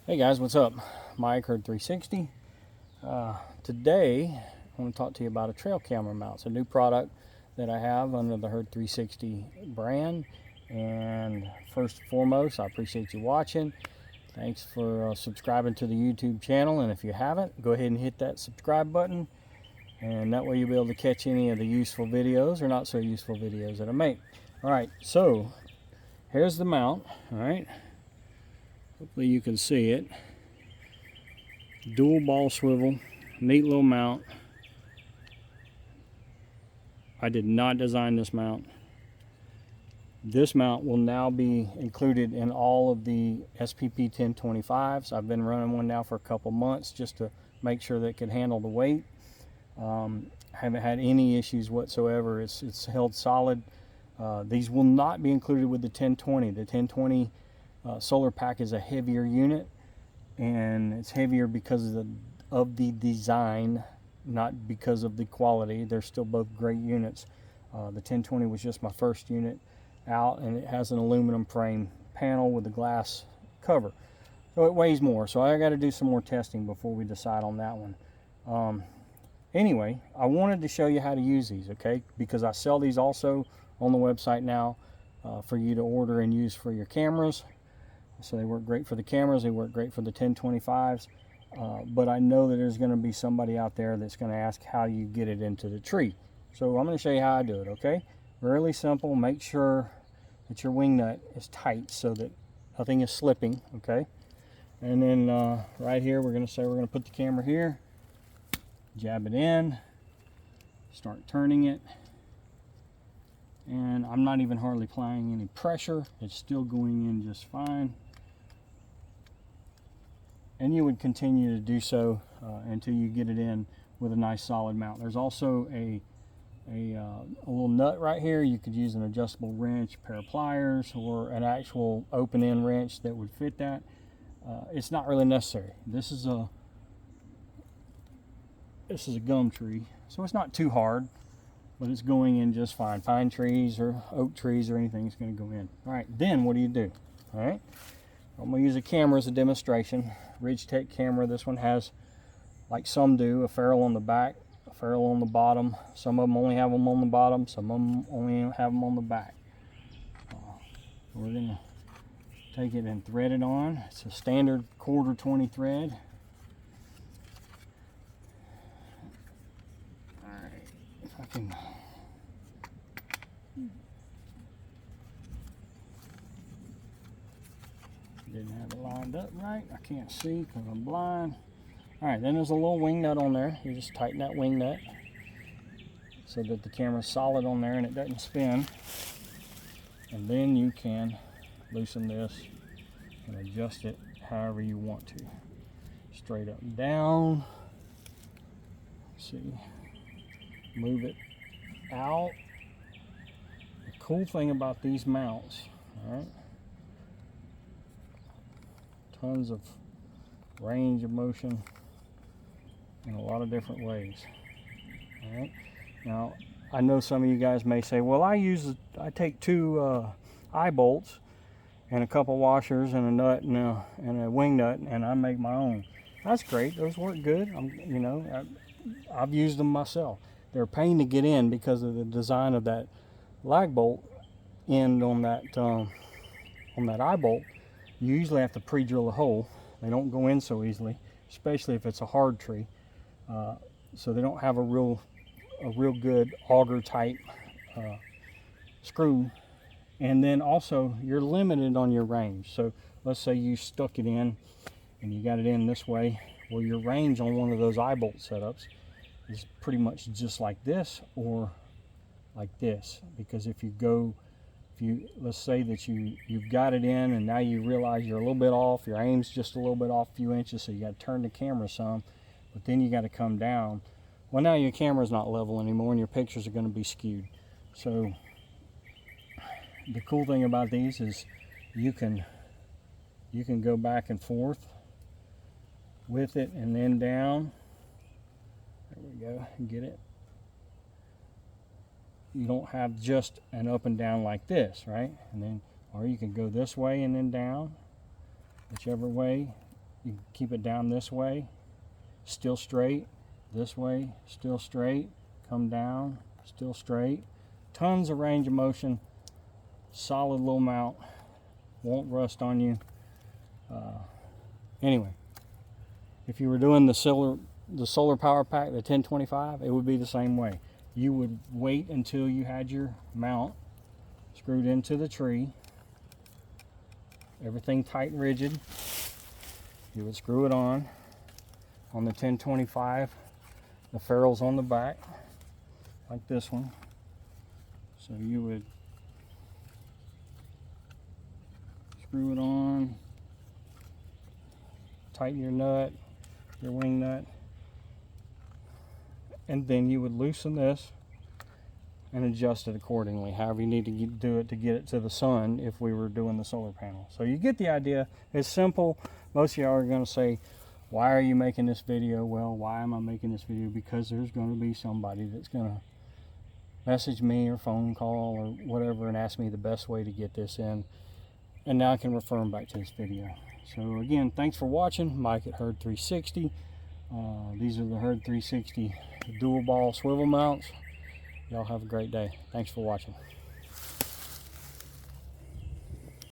Hey guys, what's up? Mike, Herd 360. Today, I want to talk to you about a trail camera mount. It's a new product that I have under the Herd 360 brand. And first and foremost, I appreciate you watching. Thanks for subscribing to the YouTube channel. And if you haven't, go ahead and hit that subscribe button. And that way you'll be able to catch any of the useful videos or not so useful videos that I make. All right, so here's the mount. All right. Hopefully you can see it. Dual ball swivel, neat little mount. I did not design this mount. This mount will now be included in all of the SPP 1025s. I've been running one now for a couple months just to make sure that it can handle the weight. Haven't had any issues whatsoever. It's held solid. These will not be included with the 1020. The 1020 solar pack is a heavier unit, and it's heavier because of the design, not because of the quality. They're still both great units. The 1020 was just my first unit out, and it has an aluminum frame panel with a glass cover, so it weighs more. So I got to do some more testing before we decide on that one. Anyway, I wanted to show you how to use these, okay, because I sell these also on the website now for you to order and use for your cameras. So they work great for the cameras, they work great for the 1025s, but I know that there's going to be somebody out there that's going to ask how you get it into the tree. So I'm going to show you how I do it, okay? Really simple. Make sure that your wing nut is tight so that nothing is slipping, okay? And then right here we're going to put the camera here, jab it in, start turning it, and I'm not even hardly applying any pressure. It's still going in just fine. And you would continue to do so until you get it in with a nice solid mount. There's also a little nut right here. You could use an adjustable wrench, a pair of pliers, or an actual open end wrench that would fit that. It's not really necessary. This is a gum tree, so it's not too hard, but it's going in just fine. Pine trees or oak trees or anything is going to go in. All right, then what do? All right, I'm going to use a camera as a demonstration. Ridgetech camera. This one has, like some do, a ferrule on the back, a ferrule on the bottom. Some of them only have them on the bottom, some of them only have them on the back. We're going to take it and thread it on. It's a standard 1/4 thread. All right, if I can. Didn't have it lined up right. I can't see because I'm blind. All right, then there's a little wing nut on there. You just tighten that wing nut so that the camera's solid on there and it doesn't spin. And then you can loosen this and adjust it however you want to. Straight up and down. See, move it out. The cool thing about these mounts, all right, tons of range of motion in a lot of different ways. All right. Now, I know some of you guys may say, well, I take two eye bolts and a couple washers and a nut and a wing nut, and I make my own. That's great. Those work good. I've used them myself. They're a pain to get in because of the design of that lag bolt end on that eye bolt. You usually have to pre-drill a hole. They don't go in so easily, especially if it's a hard tree. So they don't have a real good auger type screw. And then also you're limited on your range. So let's say you stuck it in and you got it in this way. Well, your range on one of those eye bolt setups is pretty much just like this or like this, because let's say that you've got it in and now you realize you're a little bit off, your aim's just a little bit off, a few inches, so you got to turn the camera some, but then you got to come down. Well, now your camera's not level anymore and your pictures are going to be skewed. So the cool thing about these is you can go back and forth with it and then down. There we go, get it. You don't have just an up and down like this, right? And then, or you can go this way and then down, whichever way You keep it down this way, still straight, this way, still straight, come down, still straight. Tons of range of motion, solid little mount, won't rust on you. Anyway, if you were doing the solar power pack, the 1025, it would be the same way. You would wait until you had your mount screwed into the tree, everything tight and rigid. You would screw it on the 1025. The ferrule's on the back, like this one. So you would screw it on, tighten your nut, your wing nut, and then you would loosen this and adjust it accordingly, however you need to do it to get it to the sun if we were doing the solar panel. So you get the idea. It's simple. Most of y'all are going to say, why are you making this video? Well, why am I making this video? Because there's going to be somebody that's going to message me or phone call or whatever and ask me the best way to get this in. And now I can refer them back to this video. So again, thanks for watching. Mike at Herd 360. These are the Herd 360 dual ball swivel mounts. Y'all have a great day. Thanks for watching.